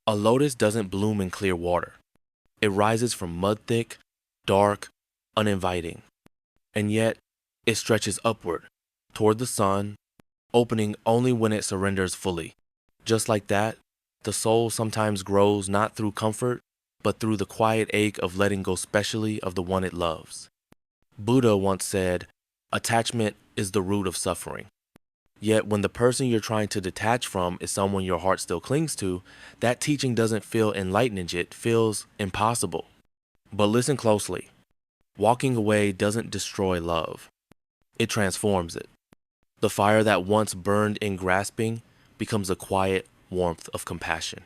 A lotus doesn't bloom in clear water. It rises from mud thick, dark, uninviting. And yet, it stretches upward, toward the sun, opening only when it surrenders fully. Just like that, the soul sometimes grows not through comfort, but through the quiet ache of letting go specially of the one it loves. Buddha once said, attachment is the root of suffering. Yet when the person you're trying to detach from is someone your heart still clings to, that teaching doesn't feel enlightening, it feels impossible. But listen closely. Walking away doesn't destroy love. It transforms it. The fire that once burned in grasping becomes a quiet warmth of compassion.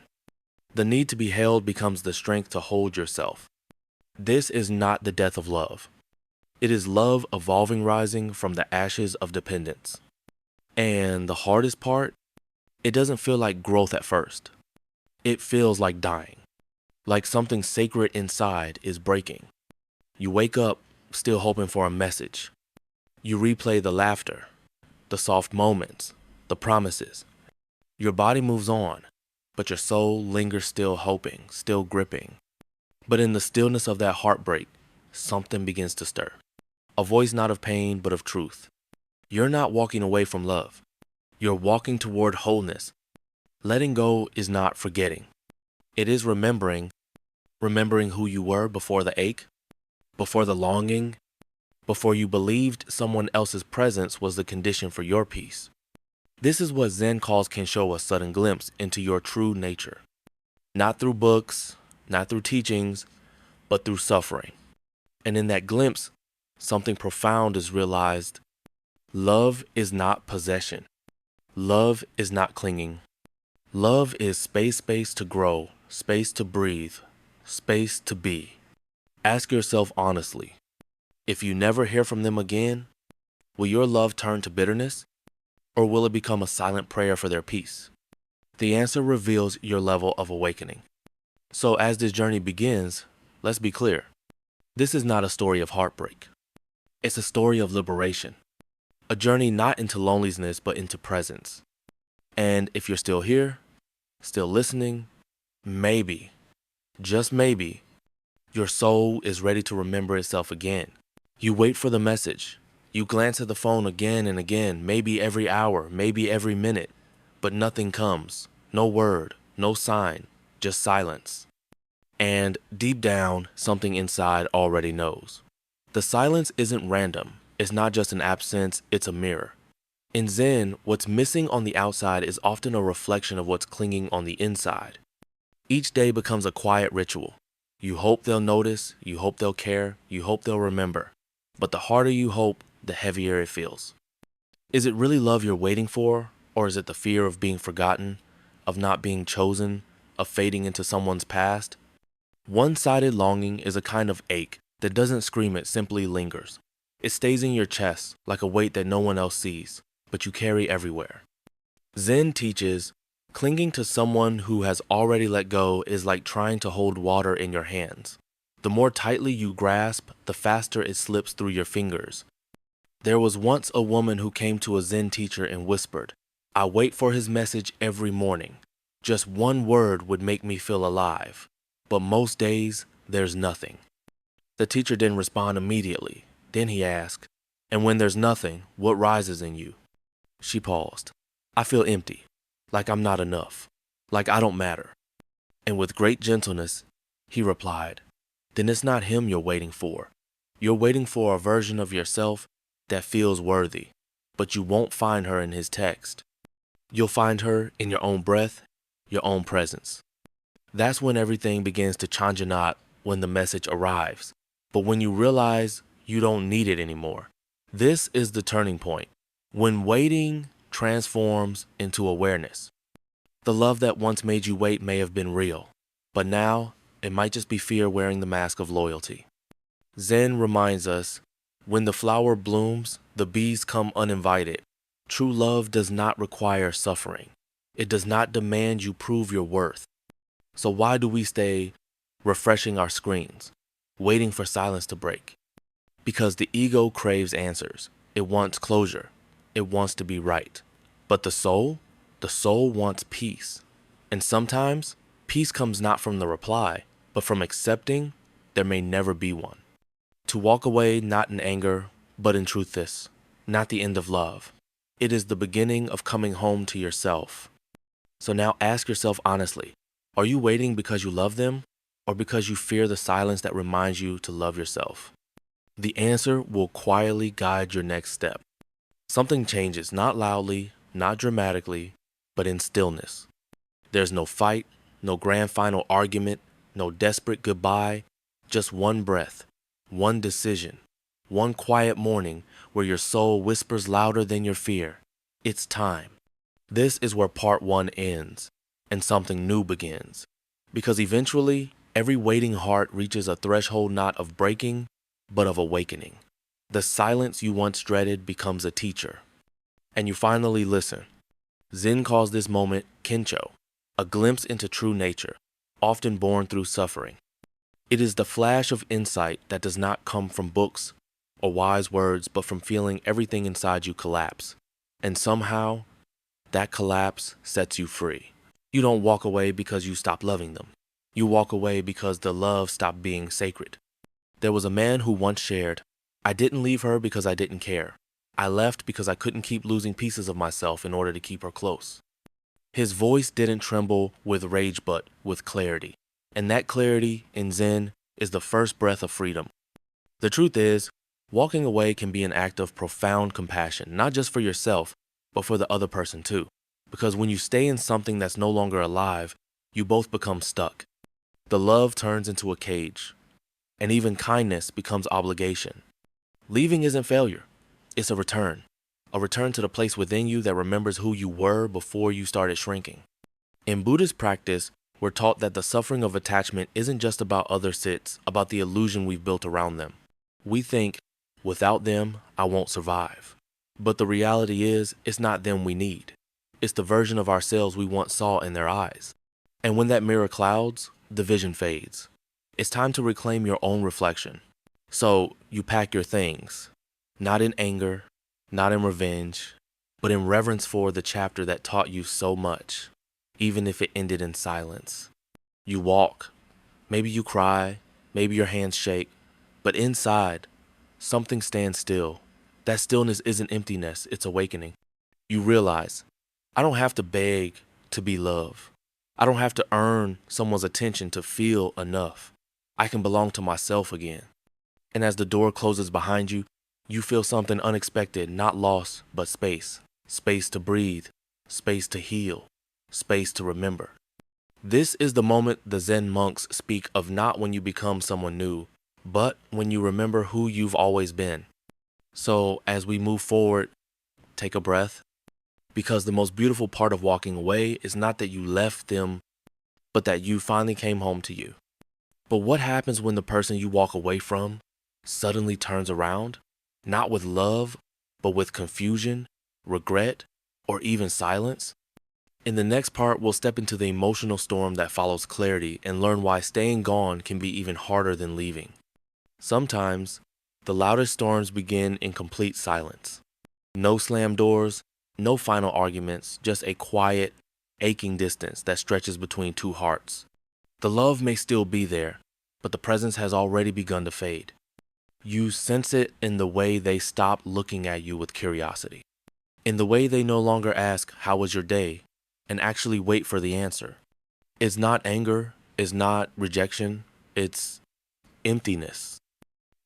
The need to be held becomes the strength to hold yourself. This is not the death of love. It is love evolving, rising from the ashes of dependence. And the hardest part, it doesn't feel like growth at first. It feels like dying, like something sacred inside is breaking. You wake up still hoping for a message. You replay the laughter, the soft moments, the promises. Your body moves on, but your soul lingers still hoping, still gripping. But in the stillness of that heartbreak, something begins to stir. A voice not of pain, but of truth. You're not walking away from love. You're walking toward wholeness. Letting go is not forgetting. It is remembering who you were before the ache, before the longing, before you believed someone else's presence was the condition for your peace. This is what Zen calls can show a sudden glimpse into your true nature. Not through books, not through teachings, but through suffering. And in that glimpse, something profound is realized. Love is not possession. Love is not clinging. Love is space to grow, space to breathe, space to be. Ask yourself honestly, if you never hear from them again, will your love turn to bitterness, or will it become a silent prayer for their peace? The answer reveals your level of awakening. So as this journey begins, let's be clear. This is not a story of heartbreak. It's a story of liberation. A journey not into loneliness, but into presence. And if you're still here, still listening, maybe, just maybe, your soul is ready to remember itself again. You wait for the message. You glance at the phone again and again, maybe every hour, maybe every minute, but nothing comes. No word, no sign, just silence. And deep down, something inside already knows. The silence isn't random. It's not just an absence, it's a mirror. In Zen, what's missing on the outside is often a reflection of what's clinging on the inside. Each day becomes a quiet ritual. You hope they'll notice, you hope they'll care, you hope they'll remember. But the harder you hope, the heavier it feels. Is it really love you're waiting for, or is it the fear of being forgotten, of not being chosen, of fading into someone's past? One-sided longing is a kind of ache that doesn't scream, it simply lingers. It stays in your chest like a weight that no one else sees, but you carry everywhere. Zen teaches, clinging to someone who has already let go is like trying to hold water in your hands. The more tightly you grasp, the faster it slips through your fingers. There was once a woman who came to a Zen teacher and whispered, "I wait for his message every morning. Just one word would make me feel alive. But most days, there's nothing." The teacher didn't respond immediately. Then he asked, "And when there's nothing, what rises in you?" She paused. "I feel empty, like I'm not enough, like I don't matter." And with great gentleness, he replied, "Then it's not him you're waiting for. You're waiting for a version of yourself that feels worthy, but you won't find her in his text. You'll find her in your own breath, your own presence." That's when everything begins to chanjanat, when the message arrives. But when you realize you don't need it anymore. This is the turning point, when waiting transforms into awareness. The love that once made you wait may have been real, but now it might just be fear wearing the mask of loyalty. Zen reminds us, when the flower blooms, the bees come uninvited. True love does not require suffering. It does not demand you prove your worth. So why do we stay refreshing our screens, waiting for silence to break? Because the ego craves answers. It wants closure. It wants to be right. But the soul wants peace. And sometimes Peace comes not from the reply, but from accepting there may never be one. To walk away not in anger, but in truth this, not the end of love. It is the beginning of coming home to yourself. So now ask yourself honestly, are you waiting because you love them, or because you fear the silence that reminds you to love yourself? The answer will quietly guide your next step. Something changes, not loudly, not dramatically, but in stillness. There's no fight, no grand final argument, no desperate goodbye, just one breath, one decision, one quiet morning where your soul whispers louder than your fear. It's time. This is where part one ends and something new begins. Because eventually, every waiting heart reaches a threshold not of breaking, but of awakening. The silence you once dreaded becomes a teacher, and you finally listen. Zen calls this moment kencho, a glimpse into true nature, often born through suffering. It is the flash of insight that does not come from books or wise words, but from feeling everything inside you collapse. And somehow, that collapse sets you free. You don't walk away because you stop loving them. You walk away because the love stopped being sacred. There was a man who once shared, "I didn't leave her because I didn't care. I left because I couldn't keep losing pieces of myself in order to keep her close." His voice didn't tremble with rage but with clarity. And that clarity in Zen is the first breath of freedom. The truth is, walking away can be an act of profound compassion, not just for yourself, but for the other person too. Because when you stay in something that's no longer alive, you both become stuck. The love turns into a cage, and even kindness becomes obligation. Leaving isn't failure, it's a return to the place within you that remembers who you were before you started shrinking. In Buddhist practice, we're taught that the suffering of attachment isn't just about others, it's about the illusion we've built around them. We think, without them, I won't survive. But the reality is, it's not them we need. It's the version of ourselves we once saw in their eyes. And when that mirror clouds, the vision fades. It's time to reclaim your own reflection. So you pack your things, not in anger, not in revenge, but in reverence for the chapter that taught you so much, even if it ended in silence. You walk, maybe you cry, maybe your hands shake, but inside, something stands still. That stillness isn't emptiness, it's awakening. You realize, I don't have to beg to be loved. I don't have to earn someone's attention to feel enough. I can belong to myself again. And as the door closes behind you, you feel something unexpected, not loss, but space. Space to breathe, space to heal, space to remember. This is the moment the Zen monks speak of, not when you become someone new, but when you remember who you've always been. So as we move forward, take a breath, because the most beautiful part of walking away is not that you left them, but that you finally came home to you. But what happens when the person you walk away from suddenly turns around? Not with love, but with confusion, regret, or even silence? In the next part, we'll step into the emotional storm that follows clarity and learn why staying gone can be even harder than leaving. Sometimes, the loudest storms begin in complete silence. No slammed doors, no final arguments, just a quiet, aching distance that stretches between two hearts. The love may still be there, but the presence has already begun to fade. You sense it in the way they stop looking at you with curiosity, in the way they no longer ask, "How was your day?" and actually wait for the answer. It's not anger, it's not rejection, it's emptiness.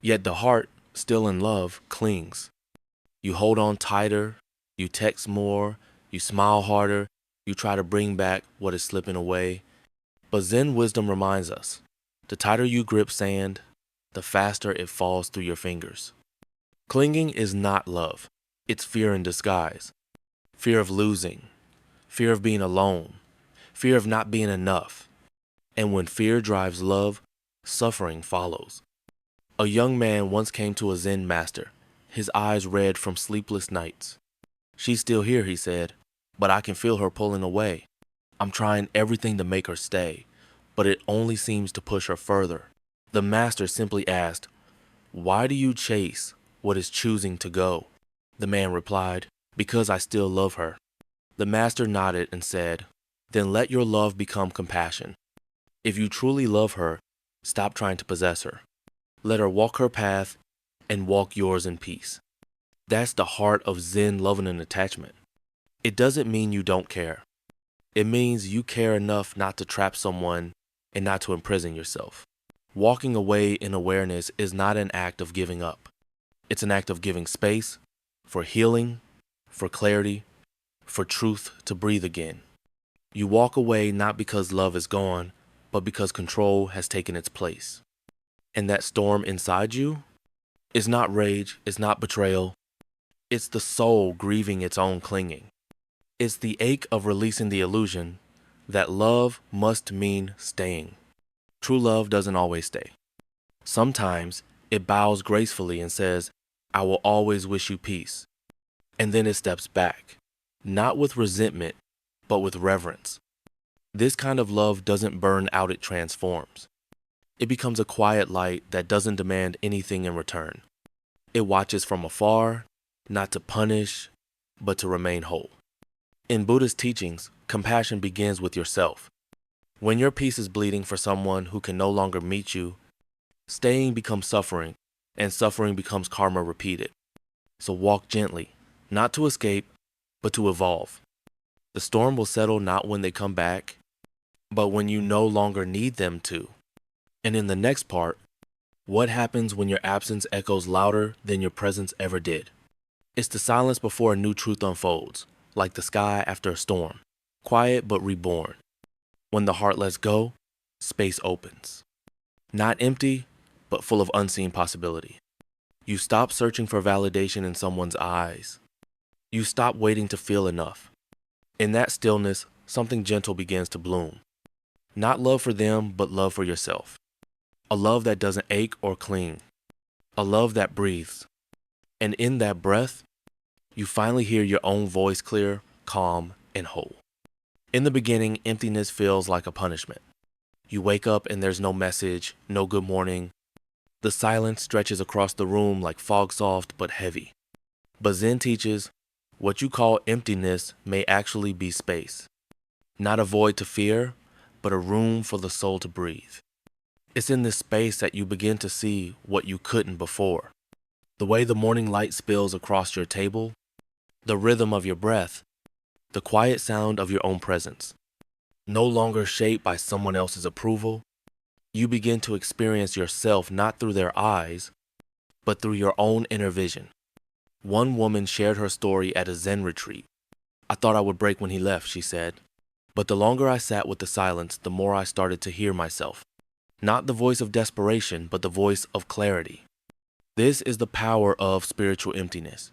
Yet the heart, still in love, clings. You hold on tighter, you text more, you smile harder, you try to bring back what is slipping away. But Zen wisdom reminds us, the tighter you grip sand, the faster it falls through your fingers. Clinging is not love, it's fear in disguise. Fear of losing, fear of being alone, fear of not being enough. And when fear drives love, suffering follows. A young man once came to a Zen master, his eyes red from sleepless nights. "She's still here," he said, "but I can feel her pulling away. I'm trying everything to make her stay, but it only seems to push her further." The master simply asked, "Why do you chase what is choosing to go?" The man replied, "Because I still love her." The master nodded and said, "Then let your love become compassion. If you truly love her, stop trying to possess her. Let her walk her path and walk yours in peace. That's the heart of Zen loving and attachment. It doesn't mean you don't care. It means you care enough not to trap someone and not to imprison yourself. Walking away in awareness is not an act of giving up. It's an act of giving space for healing, for clarity, for truth to breathe again. You walk away not because love is gone, but because control has taken its place. And that storm inside you is not rage, it's not betrayal. It's the soul grieving its own clinging. It's the ache of releasing the illusion that love must mean staying. True love doesn't always stay. Sometimes it bows gracefully and says, I will always wish you peace. And then it steps back, not with resentment, but with reverence. This kind of love doesn't burn out, it transforms. It becomes a quiet light that doesn't demand anything in return. It watches from afar, not to punish, but to remain whole. In Buddhist teachings, compassion begins with yourself. When your peace is bleeding for someone who can no longer meet you, staying becomes suffering, and suffering becomes karma repeated. So walk gently, not to escape, but to evolve. The storm will settle not when they come back, but when you no longer need them to. And in the next part, what happens when your absence echoes louder than your presence ever did? It's the silence before a new truth unfolds, like the sky after a storm, quiet but reborn. When the heart lets go, space opens. Not empty, but full of unseen possibility. You stop searching for validation in someone's eyes. You stop waiting to feel enough. In that stillness, something gentle begins to bloom. Not love for them, but love for yourself. A love that doesn't ache or cling. A love that breathes. And in that breath, you finally hear your own voice clear, calm, and whole. In the beginning, emptiness feels like a punishment. You wake up and there's no message, no good morning. The silence stretches across the room like fog soft but heavy. But Zen teaches, what you call emptiness may actually be space. Not a void to fear, but a room for the soul to breathe. It's in this space that you begin to see what you couldn't before. The way the morning light spills across your table, the rhythm of your breath, the quiet sound of your own presence. No longer shaped by someone else's approval, you begin to experience yourself not through their eyes, but through your own inner vision. One woman shared her story at a Zen retreat. I thought I would break when he left, she said. But the longer I sat with the silence, the more I started to hear myself. Not the voice of desperation, but the voice of clarity. This is the power of spiritual emptiness.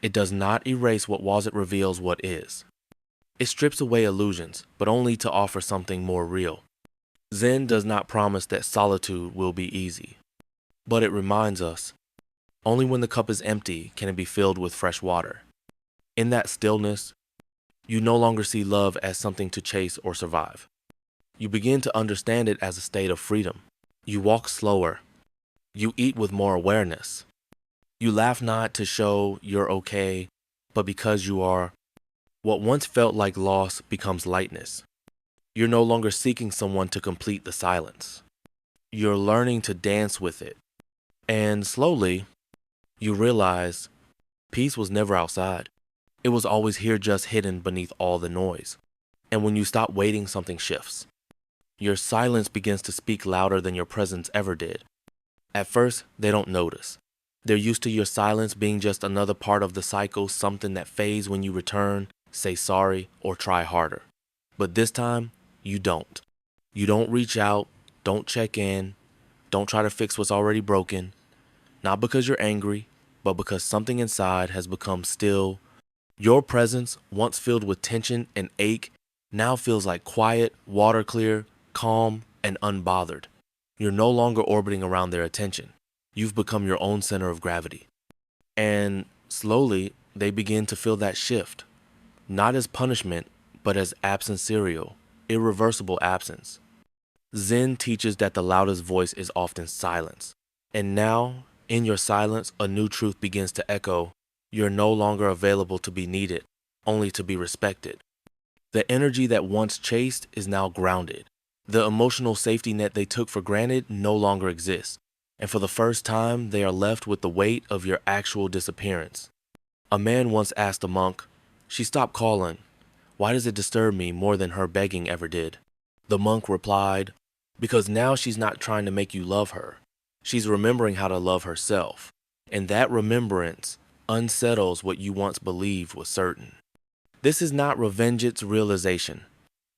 It does not erase what was, it reveals what is. It strips away illusions, but only to offer something more real. Zen does not promise that solitude will be easy, but it reminds us, only when the cup is empty can it be filled with fresh water. In that stillness, you no longer see love as something to chase or survive. You begin to understand it as a state of freedom. You walk slower. You eat with more awareness. You laugh not to show you're okay, but because you are. What once felt like loss becomes lightness. You're no longer seeking someone to complete the silence. You're learning to dance with it. And slowly, you realize peace was never outside. It was always here, just hidden beneath all the noise. And when you stop waiting, something shifts. Your silence begins to speak louder than your presence ever did. At first, they don't notice. They're used to your silence being just another part of the cycle, something that fades when you return, say sorry, or try harder. But this time, you don't. You don't reach out, don't check in, don't try to fix what's already broken. Not because you're angry, but because something inside has become still. Your presence, once filled with tension and ache, now feels like quiet, water clear, calm, and unbothered. You're no longer orbiting around their attention. You've become your own center of gravity. And slowly, they begin to feel that shift. Not as punishment, but as absensorial, irreversible absence. Zen teaches that the loudest voice is often silence. And now, in your silence, a new truth begins to echo. You're no longer available to be needed, only to be respected. The energy that once chased is now grounded. The emotional safety net they took for granted no longer exists, and for the first time, they are left with the weight of your actual disappearance. A man once asked a monk, "She stopped calling. Why does it disturb me more than her begging ever did?" The monk replied, "Because now she's not trying to make you love her. She's remembering how to love herself, and that remembrance unsettles what you once believed was certain." This is not revenge, it's realization.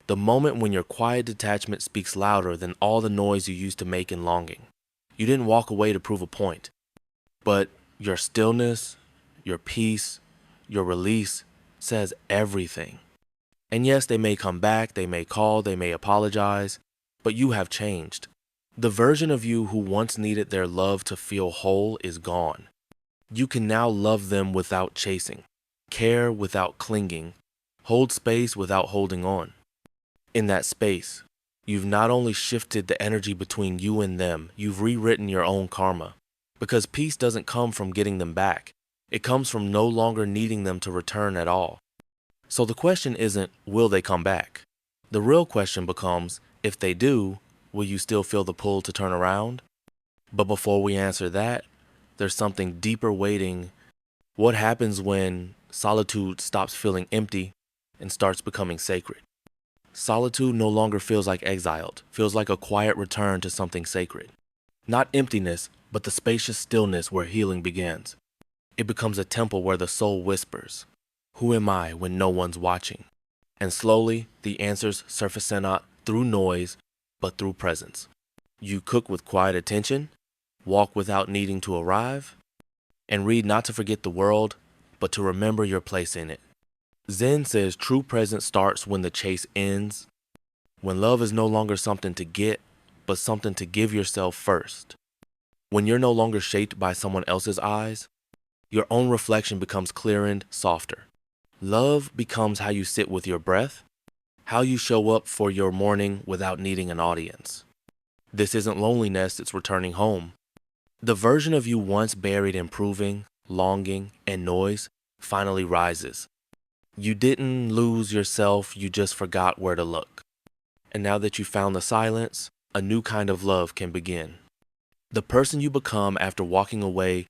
The moment when your quiet detachment speaks louder than all the noise you used to make in longing. You didn't walk away to prove a point, but your stillness, your peace, your release says everything. And yes, they may come back, they may call, they may apologize, but you have changed. The version of you who once needed their love to feel whole is gone. You can now love them without chasing, care without clinging, hold space without holding on. In that space, you've not only shifted the energy between you and them, you've rewritten your own karma. Because peace doesn't come from getting them back. It comes from no longer needing them to return at all. So the question isn't, will they come back? The real question becomes, if they do, will you still feel the pull to turn around? But before we answer that, there's something deeper waiting. What happens when solitude stops feeling empty and starts becoming sacred? Solitude no longer feels like exiled, feels like a quiet return to something sacred. Not emptiness, but the spacious stillness where healing begins. It becomes a temple where the soul whispers, "Who am I when no one's watching?" And slowly, the answers surface not through noise, but through presence. You cook with quiet attention, walk without needing to arrive, and read not to forget the world, but to remember your place in it. Zen says true presence starts when the chase ends, when love is no longer something to get, but something to give yourself first. When you're no longer shaped by someone else's eyes, your own reflection becomes clearer and softer. Love becomes how you sit with your breath, how you show up for your morning without needing an audience. This isn't loneliness, it's returning home. The version of you once buried in proving, longing, and noise finally rises. You didn't lose yourself, you just forgot where to look. And now that you found the silence, a new kind of love can begin. The person you become after walking away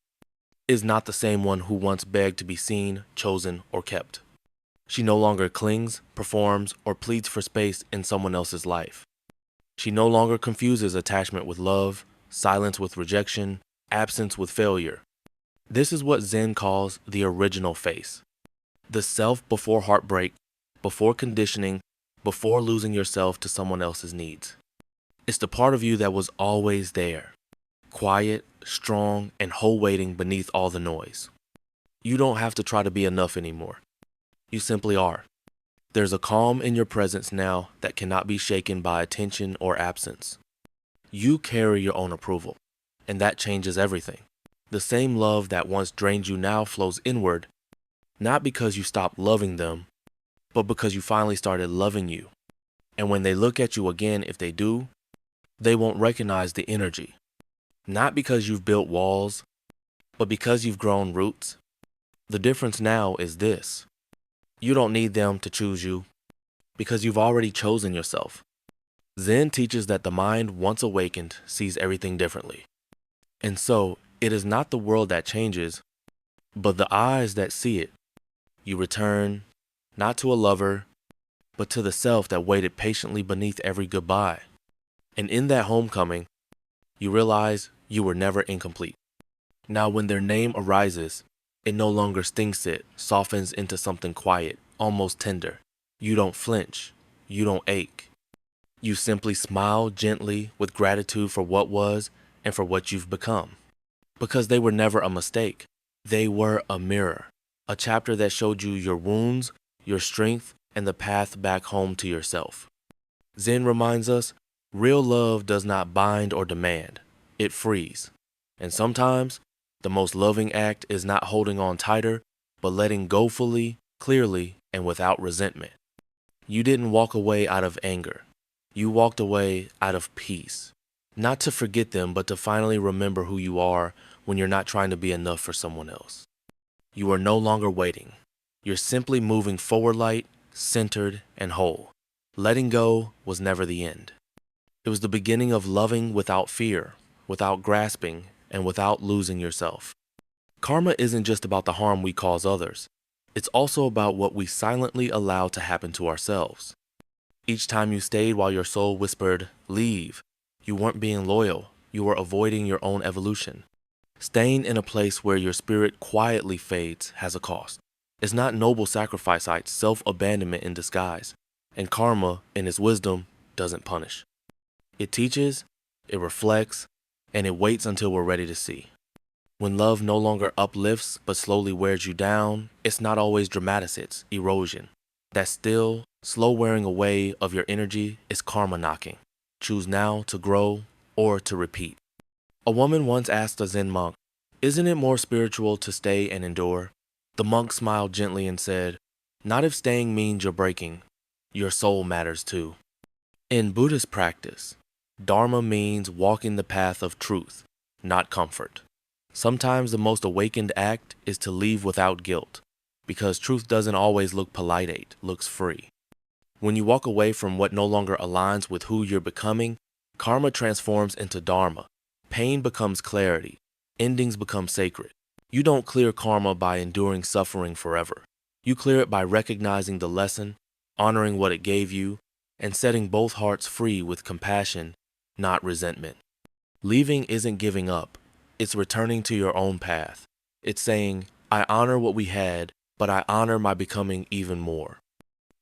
is not the same one who once begged to be seen, chosen, or kept. She no longer clings, performs, or pleads for space in someone else's life. She no longer confuses attachment with love, silence with rejection, absence with failure. This is what Zen calls the original face. The self before heartbreak, before conditioning, before losing yourself to someone else's needs. It's the part of you that was always there, quiet, strong, and whole waiting beneath all the noise. You don't have to try to be enough anymore. You simply are. There's a calm in your presence now that cannot be shaken by attention or absence. You carry your own approval, and that changes everything. The same love that once drained you now flows inward, not because you stopped loving them, but because you finally started loving you. And when they look at you again, if they do, they won't recognize the energy. Not because you've built walls, but because you've grown roots. The difference now is this. You don't need them to choose you, because you've already chosen yourself. Zen teaches that the mind, once awakened, sees everything differently. And so, it is not the world that changes, but the eyes that see it. You return, not to a lover, but to the self that waited patiently beneath every goodbye. And in that homecoming, you realize you were never incomplete. Now when their name arises, it no longer stings, it softens into something quiet, almost tender. You don't flinch, you don't ache. You simply smile gently with gratitude for what was and for what you've become. Because they were never a mistake. They were a mirror. A chapter that showed you your wounds, your strength, and the path back home to yourself. Zen reminds us, real love does not bind or demand. It frees. And sometimes, the most loving act is not holding on tighter, but letting go fully, clearly, and without resentment. You didn't walk away out of anger. You walked away out of peace. Not to forget them, but to finally remember who you are when you're not trying to be enough for someone else. You are no longer waiting. You're simply moving forward light, centered, and whole. Letting go was never the end. It was the beginning of loving without fear, without grasping, and without losing yourself. Karma isn't just about the harm we cause others. It's also about what we silently allow to happen to ourselves. Each time you stayed while your soul whispered, "Leave," you weren't being loyal, you were avoiding your own evolution. Staying in a place where your spirit quietly fades has a cost. It's not noble sacrifice, it's self-abandonment in disguise. And karma, in its wisdom, doesn't punish. It teaches, it reflects, and it waits until we're ready to see. When love no longer uplifts but slowly wears you down, it's not always dramatic, it's erosion. That still, slow wearing away of your energy is karma knocking. Choose now to grow or to repeat. A woman once asked a Zen monk, "Isn't it more spiritual to stay and endure?" The monk smiled gently and said, "Not if staying means you're breaking. Your soul matters too." In Buddhist practice, Dharma means walking the path of truth, not comfort. Sometimes the most awakened act is to leave without guilt, because truth doesn't always look polite, it looks free. When you walk away from what no longer aligns with who you're becoming, karma transforms into dharma. Pain becomes clarity. Endings become sacred. You don't clear karma by enduring suffering forever. You clear it by recognizing the lesson, honoring what it gave you, and setting both hearts free with compassion, not resentment. Leaving isn't giving up. It's returning to your own path. It's saying, "I honor what we had, but I honor my becoming even more."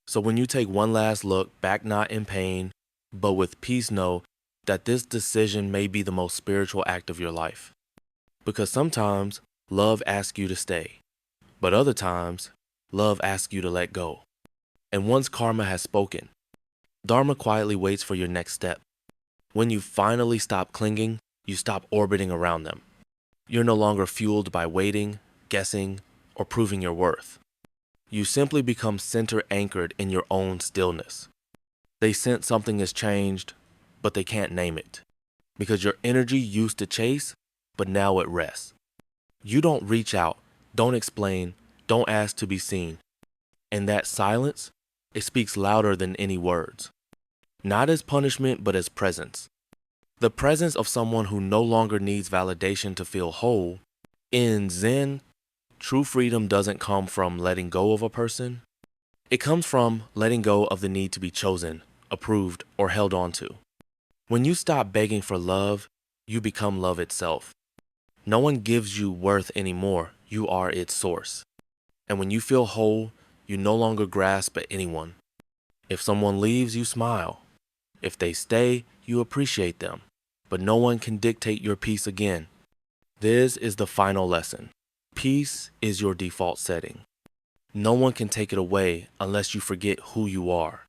So when you take one last look back, not in pain, but with peace, know that this decision may be the most spiritual act of your life. Because sometimes love asks you to stay, but other times love asks you to let go. And once karma has spoken, dharma quietly waits for your next step. When you finally stop clinging, you stop orbiting around them. You're no longer fueled by waiting, guessing, or proving your worth. You simply become center anchored in your own stillness. They sense something has changed, but they can't name it. Because your energy used to chase, but now it rests. You don't reach out, don't explain, don't ask to be seen. And that silence, it speaks louder than any words. Not as punishment, but as presence. The presence of someone who no longer needs validation to feel whole. In Zen, true freedom doesn't come from letting go of a person. It comes from letting go of the need to be chosen, approved, or held on to. When you stop begging for love, you become love itself. No one gives you worth anymore. You are its source. And when you feel whole, you no longer grasp at anyone. If someone leaves, you smile. If they stay, you appreciate them. But no one can dictate your peace again. This is the final lesson. Peace is your default setting. No one can take it away unless you forget who you are.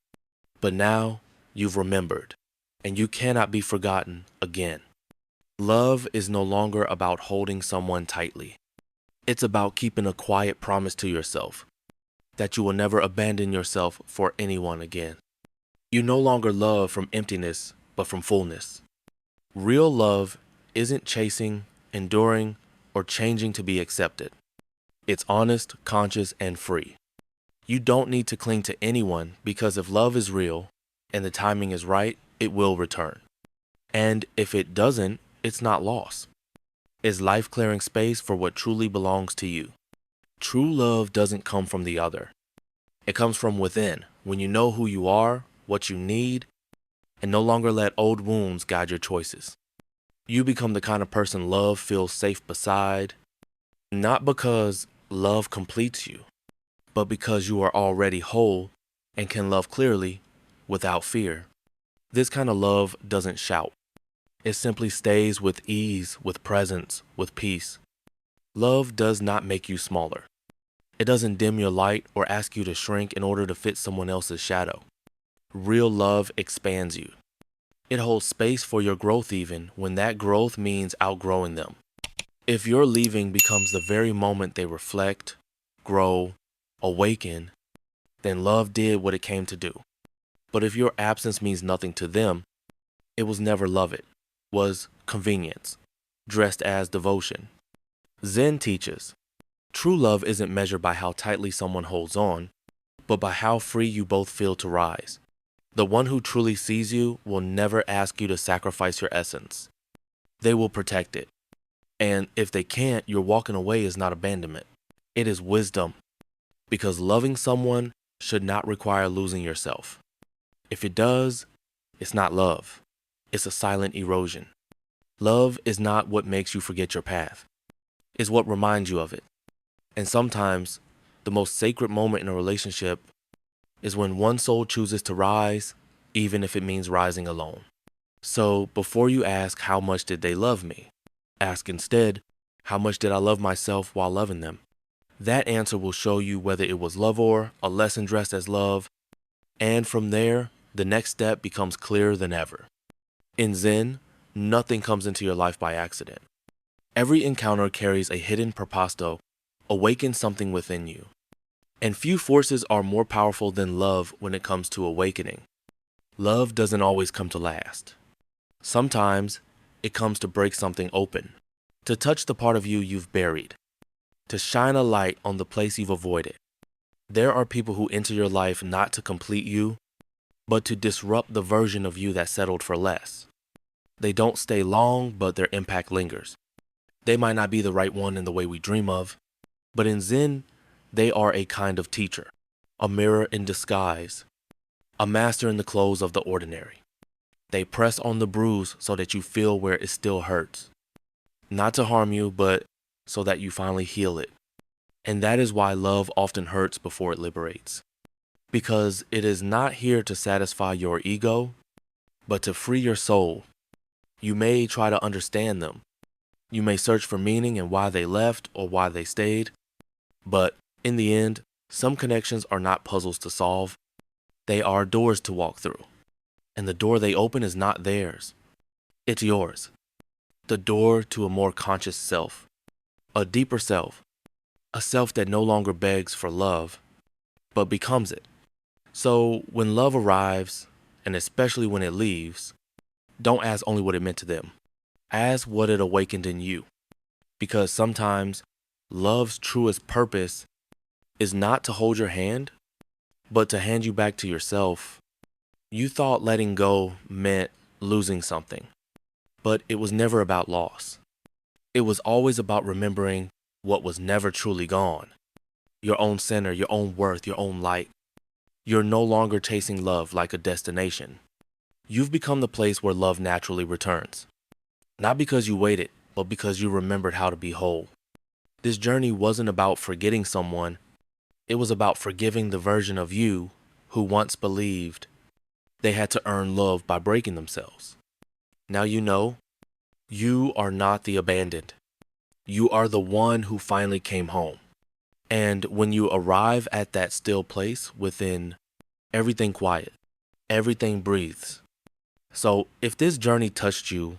But now you've remembered, and you cannot be forgotten again. Love is no longer about holding someone tightly. It's about keeping a quiet promise to yourself that you will never abandon yourself for anyone again. You no longer love from emptiness, but from fullness. Real love isn't chasing, enduring, or changing to be accepted. It's honest, conscious, and free. You don't need to cling to anyone because if love is real and the timing is right, it will return. And if it doesn't, it's not lost. It's life clearing space for what truly belongs to you. True love doesn't come from the other. It comes from within, when you know who you are, what you need, and no longer let old wounds guide your choices. You become the kind of person love feels safe beside, not because love completes you, but because you are already whole and can love clearly without fear. This kind of love doesn't shout. It simply stays with ease, with presence, with peace. Love does not make you smaller. It doesn't dim your light or ask you to shrink in order to fit someone else's shadow. Real love expands you. It holds space for your growth even when that growth means outgrowing them. If your leaving becomes the very moment they reflect, grow, awaken, then love did what it came to do. But if your absence means nothing to them, it was never love, it was convenience, dressed as devotion. Zen teaches, true love isn't measured by how tightly someone holds on, but by how free you both feel to rise. The one who truly sees you will never ask you to sacrifice your essence. They will protect it. And if they can't, your walking away is not abandonment. It is wisdom. Because loving someone should not require losing yourself. If it does, it's not love. It's a silent erosion. Love is not what makes you forget your path. It's what reminds you of it. And sometimes, the most sacred moment in a relationship is when one soul chooses to rise, even if it means rising alone. So before you ask how much did they love me, ask instead, how much did I love myself while loving them? That answer will show you whether it was love or a lesson dressed as love, and from there, the next step becomes clearer than ever. In Zen, nothing comes into your life by accident. Every encounter carries a hidden purpose, awakens something within you. And few forces are more powerful than love when it comes to awakening. Love doesn't always come to last. Sometimes, it comes to break something open, to touch the part of you you've buried, to shine a light on the place you've avoided. There are people who enter your life not to complete you, but to disrupt the version of you that settled for less. They don't stay long, but their impact lingers. They might not be the right one in the way we dream of, but in Zen, they are a kind of teacher, a mirror in disguise, a master in the clothes of the ordinary. They press on the bruise so that you feel where it still hurts. Not to harm you, but so that you finally heal it. And that is why love often hurts before it liberates. Because it is not here to satisfy your ego, but to free your soul. You may try to understand them. You may search for meaning in why they left or why they stayed. But in the end, some connections are not puzzles to solve. They are doors to walk through. And the door they open is not theirs. It's yours. The door to a more conscious self. A deeper self. A self that no longer begs for love, but becomes it. So when love arrives, and especially when it leaves, don't ask only what it meant to them. Ask what it awakened in you. Because sometimes love's truest purpose is not to hold your hand, but to hand you back to yourself. You thought letting go meant losing something, but it was never about loss. It was always about remembering what was never truly gone. Your own center, your own worth, your own light. You're no longer chasing love like a destination. You've become the place where love naturally returns. Not because you waited, but because you remembered how to be whole. This journey wasn't about forgetting someone. It was about forgiving the version of you who once believed they had to earn love by breaking themselves. Now you know, you are not the abandoned. You are the one who finally came home. And when you arrive at that still place within, everything quiet, everything breathes. So if this journey touched you,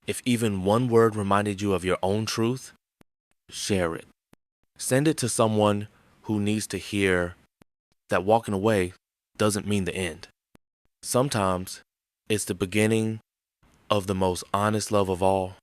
if even one word reminded you of your own truth, share it. Send it to someone who needs to hear that walking away doesn't mean the end. Sometimes it's the beginning of the most honest love of all,